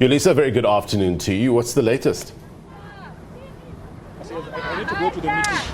Yolisa, very good afternoon to you. What's the latest?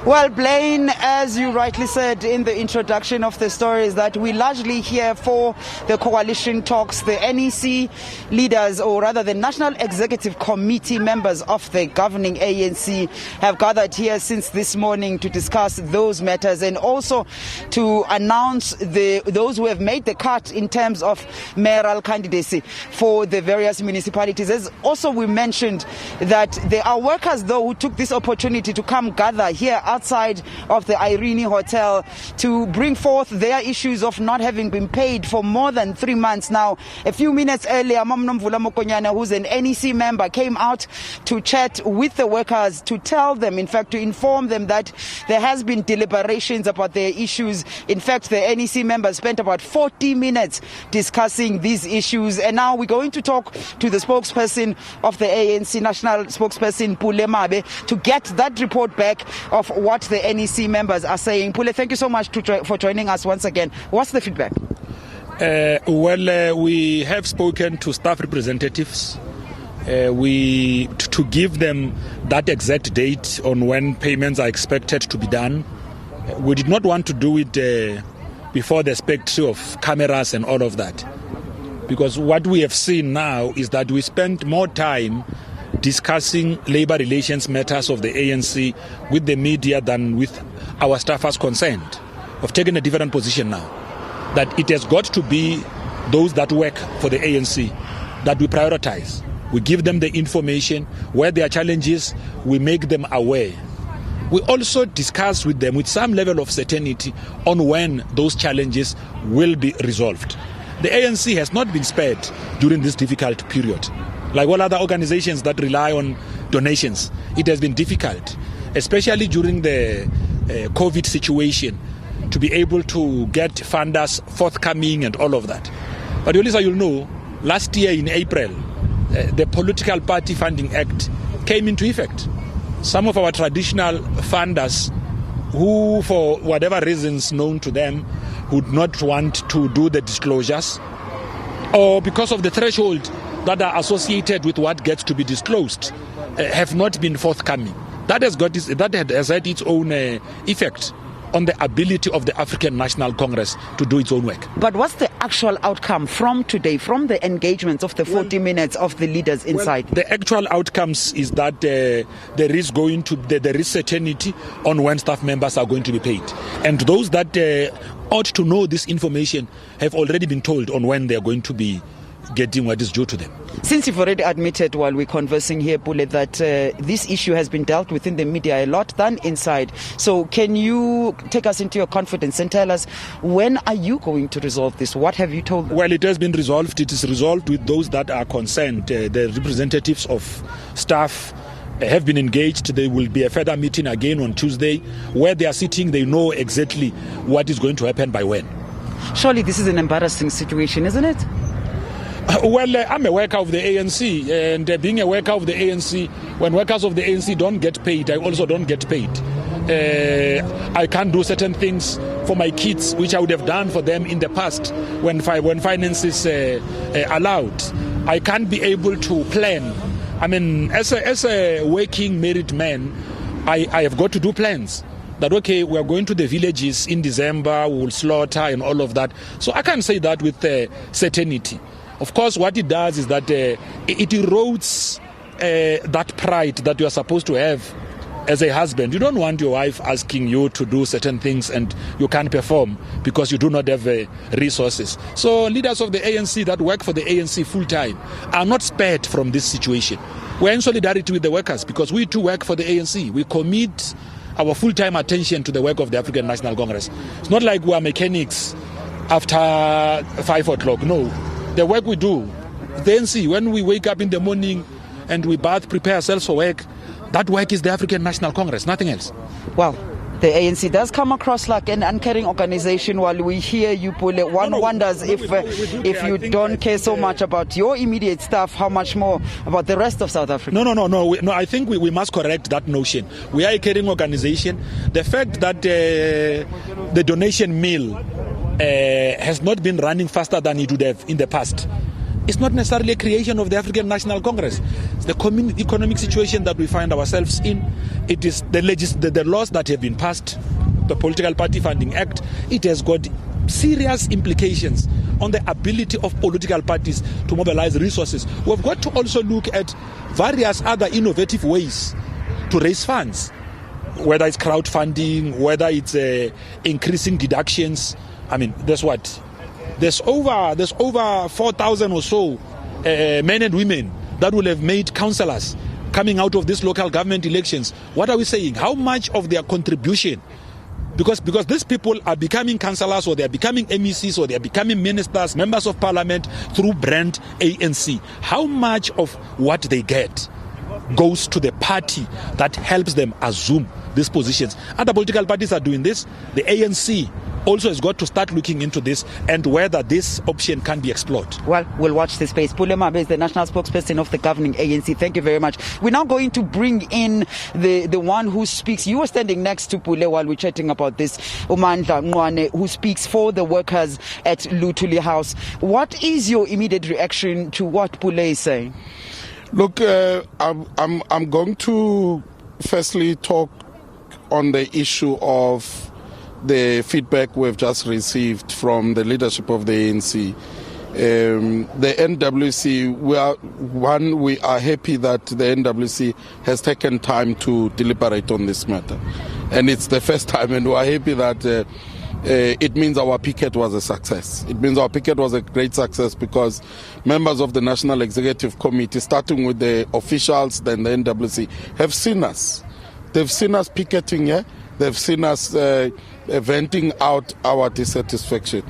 Well, Blaine, as you rightly said in the introduction of the story, is that we largely hear for the coalition talks. The NEC leaders, or rather the National Executive Committee members of the governing ANC, have gathered here since this morning to discuss those matters and also to announce those who have made the cut in terms of mayoral candidacy for the various municipalities. As also we mentioned that there are workers, though, who took this opportunity to come gather here outside of the Irene hotel to bring forth their issues of not having been paid for more than 3 months now. A few minutes earlier, Nomvula Mokonyane, who's an NEC member, came out to chat with the workers to tell them, in fact, to inform them that there has been deliberations about their issues. In fact, the NEC members spent about 40 minutes discussing these issues. And now we're going to talk to the spokesperson of the ANC, national spokesperson Pule Mabe, to get that report back of what the NEC members are saying. Pule, thank you so much for joining us once again. What's the feedback? We have spoken to staff representatives. To give them that exact date on when payments are expected to be done. We did not want to do it before the spectre of cameras and all of that, because what we have seen now is that we spend more time discussing labor relations matters of the ANC with the media than with our staffers concerned. We've taken a different position now, that it has got to be those that work for the ANC that we prioritize. We give them the information. Where there are challenges, we make them aware. We also discuss with them with some level of certainty on when those challenges will be resolved. The ANC has not been spared during this difficult period. Like all other organizations that rely on donations, it has been difficult, especially during the COVID situation, to be able to get funders forthcoming and all of that. But Yolisa, you'll know, last year in April, the Political Party Funding Act came into effect. Some of our traditional funders who, for whatever reasons known to them, would not want to do the disclosures, or because of the threshold that are associated with what gets to be disclosed, have not been forthcoming. That has had its own effect on the ability of the African National Congress to do its own work. But what's the actual outcome from today, from the engagements of the 40 minutes of the leaders inside? Well, the actual outcomes is that there is certainty on when staff members are going to be paid. And those that ought to know this information have already been told on when they are going to be getting what is due to them. Since you've already admitted while we're conversing here, Pule, that this issue has been dealt with in the media a lot than inside. So can you take us into your confidence and tell us, when are you going to resolve this? What have you told them? Well, it has been resolved. It is resolved with those that are concerned. The representatives of staff have been engaged. There will be a further meeting again on Tuesday. Where they are sitting, they know exactly what is going to happen by when. Surely this is an embarrassing situation, isn't it? Well, I'm a worker of the ANC, and being a worker of the ANC, when workers of the ANC don't get paid, I also don't get paid. I can't do certain things for my kids, which I would have done for them in the past when finances allowed. I can't be able to plan. I mean, as a working married man, I have got to do plans. That, okay, we are going to the villages in December, we will slaughter and all of that. So I can't say that with certainty. Of course, what it does is that it erodes that pride that you are supposed to have as a husband. You don't want your wife asking you to do certain things and you can't perform because you do not have resources. So leaders of the ANC that work for the ANC full-time are not spared from this situation. We're in solidarity with the workers because we too work for the ANC. We commit our full-time attention to the work of the African National Congress. It's not like we are mechanics after 5 o'clock. No. The work we do, the ANC, when we wake up in the morning and we bath, prepare ourselves for work, that work is the African National Congress, nothing else. Well, the ANC does come across like an uncaring organization. While we hear you, Pule, one wonders if you don't care so much about your immediate staff, how much more about the rest of South Africa? No. I think we must correct that notion. We are a caring organization. The fact that the donation mill has not been running faster than it would have in the past It's not necessarily a creation of the African National Congress. It's the economic situation that we find ourselves in. It is the laws that have been passed, the Political Party Funding Act. It has got serious implications on the ability of political parties to mobilize resources. We've got to also look at various other innovative ways to raise funds, whether it's crowdfunding, whether it's increasing deductions. I mean, there's over 4,000 or so men and women that will have made councillors coming out of these local government elections. What are we saying? How much of their contribution? Because these people are becoming councillors, or they are becoming MECs, or they are becoming ministers, members of parliament through brand ANC. How much of what they get goes to the party that helps them assume these positions? Other political parties are doing this. The ANC also has got to start looking into this and whether this option can be explored. Well, we'll watch this space. Pule Mabe is the national spokesperson of the governing ANC. Thank you very much. We're now going to bring in the one who speaks. You were standing next to Pule while we're chatting about this, Mokonyane, who speaks for the workers at Lutuli House. What is your immediate reaction to what Pule is saying? Look, I'm going to firstly talk on the issue of the feedback we've just received from the leadership of the ANC. The NWC, we are happy that the NWC has taken time to deliberate on this matter. And it's the first time, and we are happy that it means our picket was a success. It means our picket was a great success because members of the National Executive Committee, starting with the officials, then the NWC, have seen us. They've seen us picketing here. They've seen us venting out our dissatisfaction.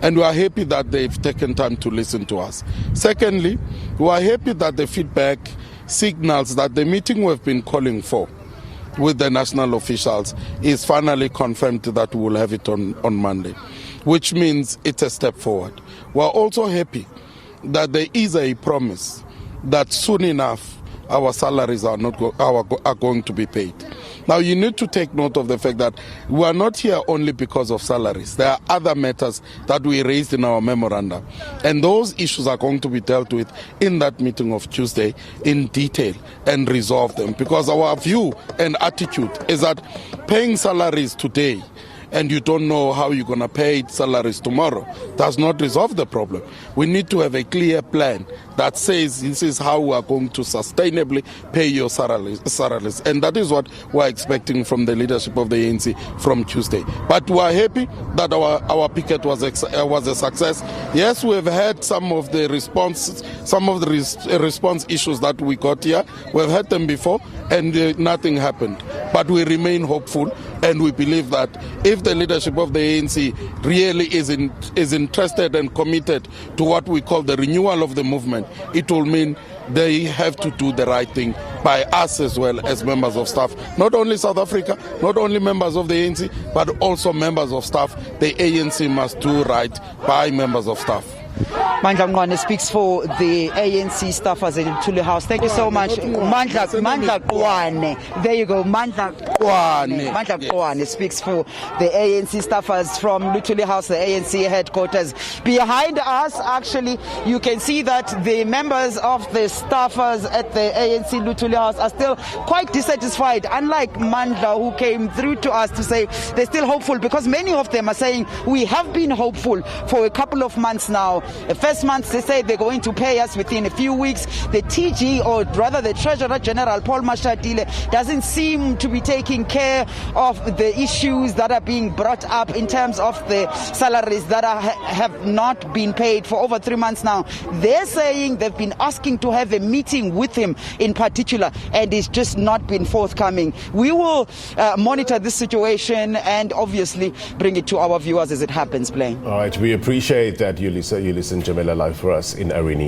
And we are happy that they've taken time to listen to us. Secondly, we are happy that the feedback signals that the meeting we've been calling for with the national officials is finally confirmed that we will have it on Monday, which means it's a step forward. We are also happy that there is a promise that soon enough our salaries are going to be paid. Now, you need to take note of the fact that we are not here only because of salaries. There are other matters that we raised in our memorandum. And those issues are going to be dealt with in that meeting of Tuesday in detail and resolve them. Because our view and attitude is that paying salaries today and you don't know how you're going to pay salaries tomorrow does not resolve the problem. We need to have a clear plan that says this is how we are going to sustainably pay your salaries. And that is what we're expecting from the leadership of the ANC from Tuesday. But we are happy that our picket was a success. Yes, we've had some of the response issues that we got here. We've had them before and nothing happened. But we remain hopeful, and we believe that if the leadership of the ANC really is interested and committed to what we call the renewal of the movement, it will mean they have to do the right thing by us as well as members of staff. Not only South Africa, not only members of the ANC, but also members of staff. The ANC must do right by members of staff. Mokonyane speaks for the ANC staffers at Lutuli House. Thank you so much. Mokonyane. There you go. Mokonyane speaks for the ANC staffers from Lutuli House, the ANC headquarters. Behind us, actually, you can see that the members of the staffers at the ANC Lutuli House are still quite dissatisfied, unlike Mandla, who came through to us to say they're still hopeful, because many of them are saying we have been hopeful for a couple of months now. The first month they say they're going to pay us within a few weeks. The TG, or rather the Treasurer General Paul Mashatile, doesn't seem to be taking care of the issues that are being brought up in terms of the salaries that have not been paid for over 3 months now. They're saying they've been asking to have a meeting with him in particular, and it's just not been forthcoming. We will monitor this situation and obviously bring it to our viewers as it happens, Blaine. All right, we appreciate that you listen Jamila live for us in Irene.